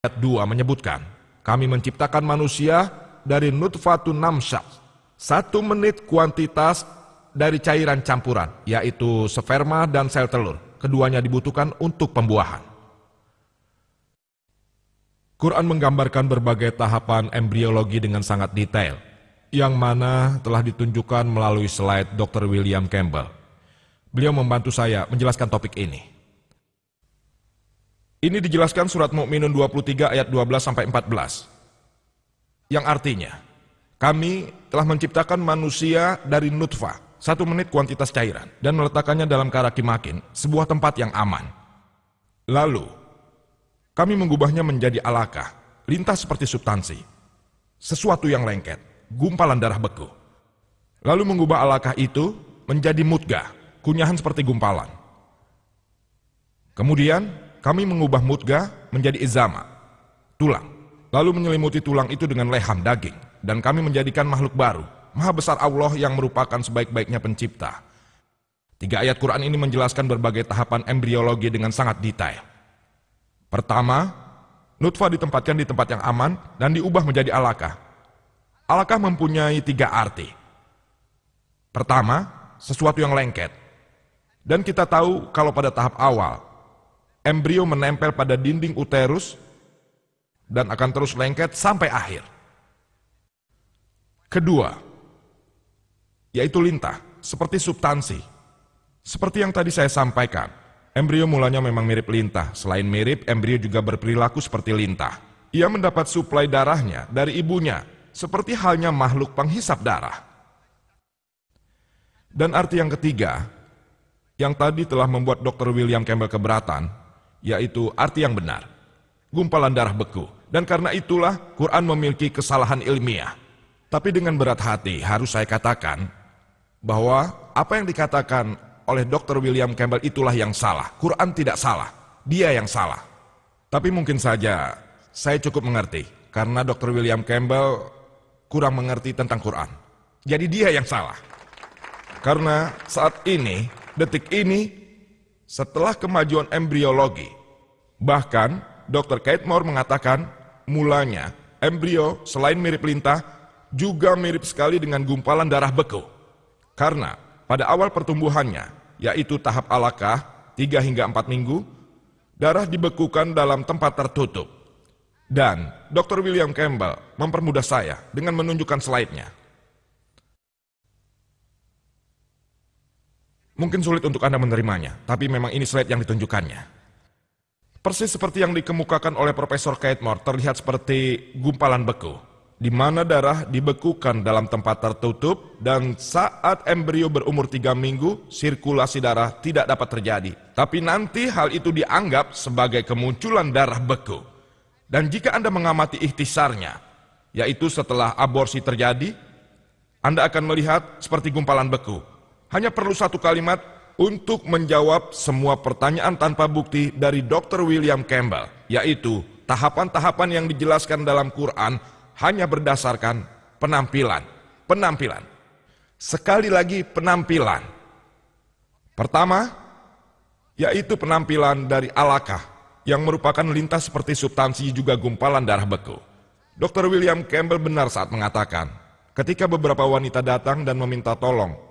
Ayat 2 menyebutkan, kami menciptakan manusia dari nutfatun namsyah, 1 menit kuantitas dari cairan campuran, yaitu sperma dan sel telur. Keduanya dibutuhkan untuk pembuahan. Quran menggambarkan berbagai tahapan embriologi dengan sangat detail, yang mana telah ditunjukkan melalui slide Dr. William Campbell. Beliau membantu saya menjelaskan topik ini. Ini dijelaskan surat Mukminun 23 ayat 12-14. Yang artinya, kami telah menciptakan manusia dari nutfah, 1 menit kuantitas cairan, dan meletakkannya dalam karakimakin, sebuah tempat yang aman. Lalu, kami mengubahnya menjadi alaqah, lintas seperti substansi, sesuatu yang lengket, gumpalan darah beku. Lalu mengubah alaqah itu menjadi mudghah, kunyahan seperti gumpalan. Kemudian, kami mengubah mudghah menjadi izama, tulang. Lalu menyelimuti tulang itu dengan leham daging. Dan kami menjadikan makhluk baru, Maha Besar Allah yang merupakan sebaik-baiknya pencipta. 3 ayat Quran ini menjelaskan berbagai tahapan embriologi dengan sangat detail. Pertama, nutfah ditempatkan di tempat yang aman dan diubah menjadi alaqah. Alaqah mempunyai 3 arti. Pertama, sesuatu yang lengket. Dan kita tahu kalau pada tahap awal, embrio menempel pada dinding uterus dan akan terus lengket sampai akhir. Kedua, yaitu lintah, seperti substansi. Seperti yang tadi saya sampaikan, embrio mulanya memang mirip lintah. Selain mirip, embrio juga berperilaku seperti lintah. Ia mendapat suplai darahnya dari ibunya, seperti halnya makhluk penghisap darah. Dan arti yang ketiga, yang tadi telah membuat Dr. William Campbell keberatan, yaitu arti yang benar, gumpalan darah beku. Dan karena itulah Quran memiliki kesalahan ilmiah. Tapi dengan berat hati harus saya katakan bahwa apa yang dikatakan oleh Dr. William Campbell itulah yang salah. Quran tidak salah, dia yang salah. Tapi mungkin saja saya cukup mengerti karena Dr. William Campbell kurang mengerti tentang Quran. Jadi dia yang salah. Karena saat ini, detik ini, setelah kemajuan embriologi, bahkan Dr. Kate Moore mengatakan mulanya embrio selain mirip lintah juga mirip sekali dengan gumpalan darah beku. Karena pada awal pertumbuhannya, yaitu tahap alaqah 3 hingga 4 minggu, darah dibekukan dalam tempat tertutup. Dan Dr. William Campbell mempermudah saya dengan menunjukkan slide-nya. Mungkin sulit untuk Anda menerimanya, tapi memang ini slide yang ditunjukkannya. Persis seperti yang dikemukakan oleh Profesor Kate Moore, terlihat seperti gumpalan beku, di mana darah dibekukan dalam tempat tertutup dan saat embrio berumur 3 minggu, sirkulasi darah tidak dapat terjadi. Tapi nanti hal itu dianggap sebagai kemunculan darah beku. Dan jika Anda mengamati ikhtisarnya, yaitu setelah aborsi terjadi, Anda akan melihat seperti gumpalan beku. Hanya perlu 1 kalimat untuk menjawab semua pertanyaan tanpa bukti dari Dr. William Campbell, yaitu tahapan-tahapan yang dijelaskan dalam Quran hanya berdasarkan penampilan. Penampilan. Sekali lagi penampilan. Pertama, yaitu penampilan dari alaqah, yang merupakan lintas seperti substansi juga gumpalan darah beku. Dr. William Campbell benar saat mengatakan, ketika beberapa wanita datang dan meminta tolong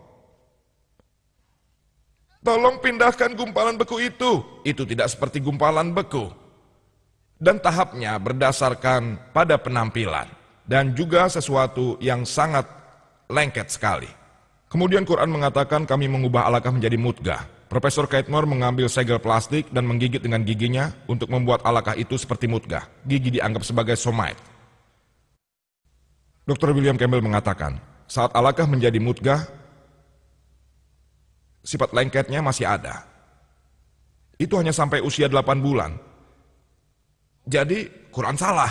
pindahkan gumpalan beku itu tidak seperti gumpalan beku. Dan tahapnya berdasarkan pada penampilan. Dan juga sesuatu yang sangat lengket sekali. Kemudian Quran mengatakan kami mengubah alaqah menjadi mudghah. Profesor Kate Moore mengambil segel plastik dan menggigit dengan giginya untuk membuat alaqah itu seperti mudghah. Gigi dianggap sebagai somite. Dr. William Campbell mengatakan, saat alaqah menjadi mudghah, sifat lengketnya masih ada. Itu hanya sampai usia 8 bulan. Jadi, Quran salah.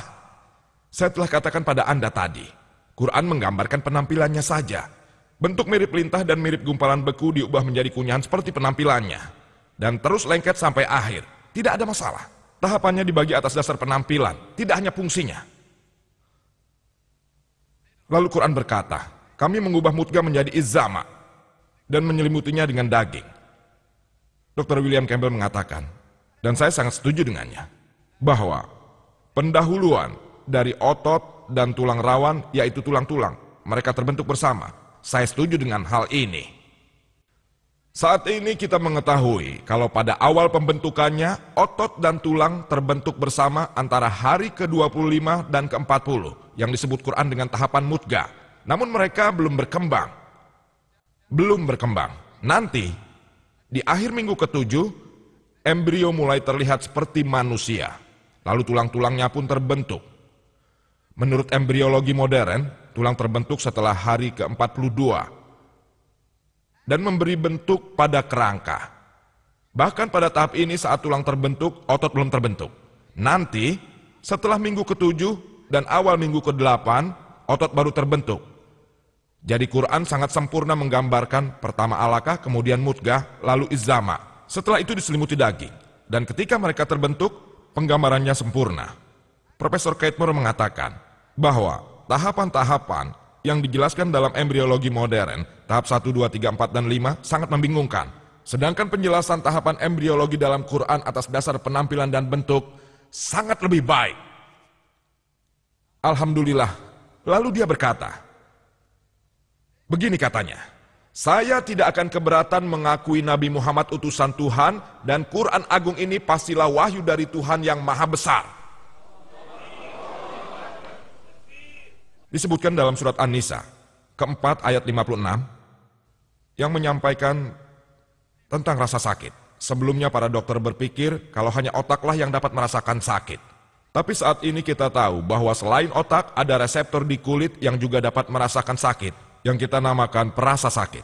Saya telah katakan pada Anda tadi, Quran menggambarkan penampilannya saja. Bentuk mirip lintah dan mirip gumpalan beku diubah menjadi kunyahan seperti penampilannya. Dan terus lengket sampai akhir. Tidak ada masalah. Tahapannya dibagi atas dasar penampilan, tidak hanya fungsinya. Lalu Quran berkata, kami mengubah mudghah menjadi izama dan menyelimutinya dengan daging. Dr. William Campbell mengatakan, dan saya sangat setuju dengannya, bahwa pendahuluan dari otot dan tulang rawan, yaitu tulang-tulang. Mereka terbentuk bersama. Saya setuju dengan hal ini. Saat ini kita mengetahui kalau pada awal pembentukannya, otot dan tulang terbentuk bersama antara hari ke-25 dan ke-40, yang disebut Quran dengan tahapan mudghah. Namun mereka belum berkembang. Nanti, di akhir minggu ke-7, embrio mulai terlihat seperti manusia. Lalu tulang-tulangnya pun terbentuk. Menurut embriologi modern, tulang terbentuk setelah hari ke-42 dan memberi bentuk pada kerangka. Bahkan pada tahap ini saat tulang terbentuk, otot belum terbentuk. Nanti, setelah minggu ke-7 dan awal minggu ke-8, otot baru terbentuk. Jadi Quran sangat sempurna menggambarkan pertama alaqah, kemudian mudghah, lalu izama. Setelah itu diselimuti daging. Dan ketika mereka terbentuk, penggambarannya sempurna. Profesor Keith Moore mengatakan bahwa tahapan-tahapan yang dijelaskan dalam embriologi modern, tahap 1, 2, 3, 4, dan 5 sangat membingungkan. Sedangkan penjelasan tahapan embriologi dalam Quran atas dasar penampilan dan bentuk sangat lebih baik. Alhamdulillah. Lalu dia berkata, begini katanya, saya tidak akan keberatan mengakui Nabi Muhammad utusan Tuhan dan Quran Agung ini pastilah wahyu dari Tuhan yang maha besar. Disebutkan dalam surat An-Nisa, ke-4 ayat 56, yang menyampaikan tentang rasa sakit. Sebelumnya para dokter berpikir kalau hanya otaklah yang dapat merasakan sakit. Tapi saat ini kita tahu bahwa selain otak ada reseptor di kulit yang juga dapat merasakan sakit, yang kita namakan perasa sakit.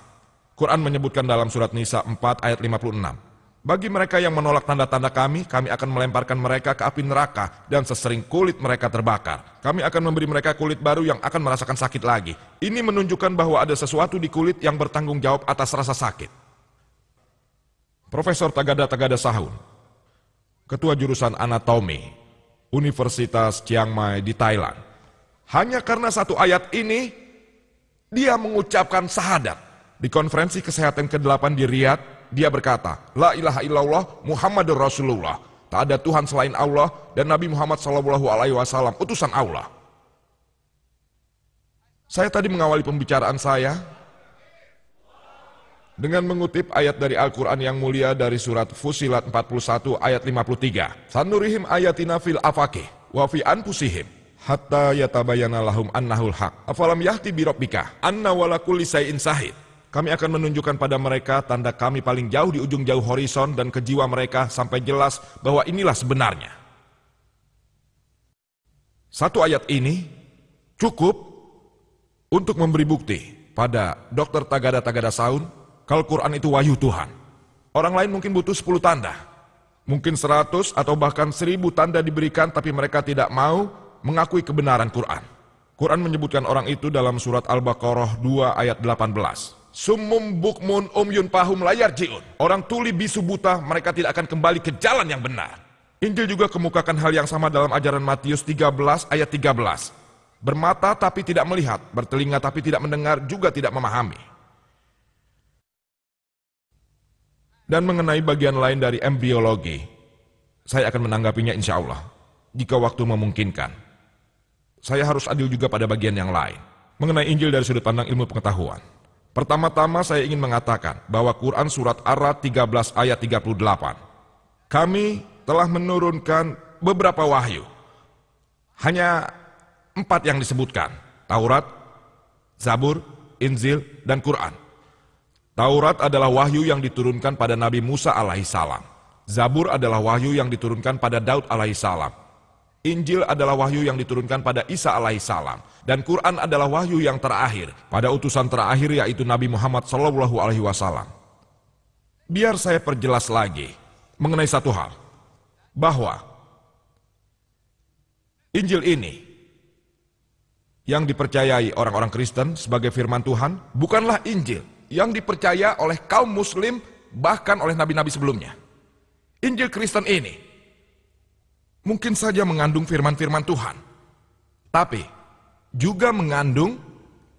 Quran menyebutkan dalam surat Nisa 4 ayat 56, bagi mereka yang menolak tanda-tanda kami akan melemparkan mereka ke api neraka dan sesering kulit mereka terbakar. Kami akan memberi mereka kulit baru yang akan merasakan sakit lagi. Ini menunjukkan bahwa ada sesuatu di kulit yang bertanggung jawab atas rasa sakit. Profesor Tagada Sahun, Ketua Jurusan Anatomi, Universitas Chiang Mai di Thailand. Hanya karena satu ayat ini, dia mengucapkan syahadat. Di konferensi kesehatan ke-8 di Riyadh, dia berkata, La ilaha illallah Muhammadur Rasulullah. Tak ada Tuhan selain Allah dan Nabi Muhammad SAW utusan Allah. Saya tadi mengawali pembicaraan saya dengan mengutip ayat dari Al-Quran yang mulia dari surat Fussilat 41 ayat 53. Sanurihim ayatina fil afaqih wa fi anfusihim hatta yatabayyana lahum annahul haq. Afalam yahti bi rabbika anna wala kulli shay'in shahid. Kami akan menunjukkan pada mereka tanda kami paling jauh di ujung jauh horizon dan ke jiwa mereka sampai jelas bahwa inilah sebenarnya. Satu ayat ini cukup untuk memberi bukti pada Dr. Tagada Sahun kalau Quran itu wahyu Tuhan. Orang lain mungkin butuh 10 tanda. Mungkin 100 atau bahkan 1000 tanda diberikan tapi mereka tidak mau mengakui kebenaran Quran. Quran menyebutkan orang itu dalam surat Al-Baqarah 2 ayat 18. Summum bukmun umyun pahum layar jiun. Orang tuli bisu buta, mereka tidak akan kembali ke jalan yang benar. Injil juga kemukakan hal yang sama dalam ajaran Matius 13 ayat 13. Bermata tapi tidak melihat, bertelinga tapi tidak mendengar, juga tidak memahami. Dan mengenai bagian lain dari embriologi, saya akan menanggapinya insya Allah, jika waktu memungkinkan. Saya harus adil juga pada bagian yang lain. Mengenai Injil dari sudut pandang ilmu pengetahuan. Pertama-tama saya ingin mengatakan bahwa Quran surat Ar-Ra'd 13 ayat 38. Kami telah menurunkan beberapa wahyu. Hanya 4 yang disebutkan. Taurat, Zabur, Injil, dan Quran. Taurat adalah wahyu yang diturunkan pada Nabi Musa alaihissalam. Zabur adalah wahyu yang diturunkan pada Daud alaihissalam. Injil adalah wahyu yang diturunkan pada Isa alaihissalam. Dan Quran adalah wahyu yang terakhir pada utusan terakhir yaitu Nabi Muhammad SAW. Biar saya perjelas lagi mengenai satu hal, bahwa Injil ini yang dipercayai orang-orang Kristen sebagai firman Tuhan bukanlah Injil yang dipercaya oleh kaum muslim bahkan oleh nabi-nabi sebelumnya. Injil Kristen ini mungkin saja mengandung firman-firman Tuhan, tapi juga mengandung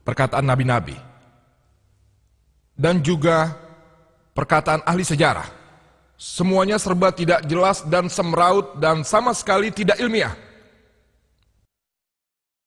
perkataan nabi-nabi dan juga perkataan ahli sejarah. Semuanya serba tidak jelas dan semraut dan sama sekali tidak ilmiah.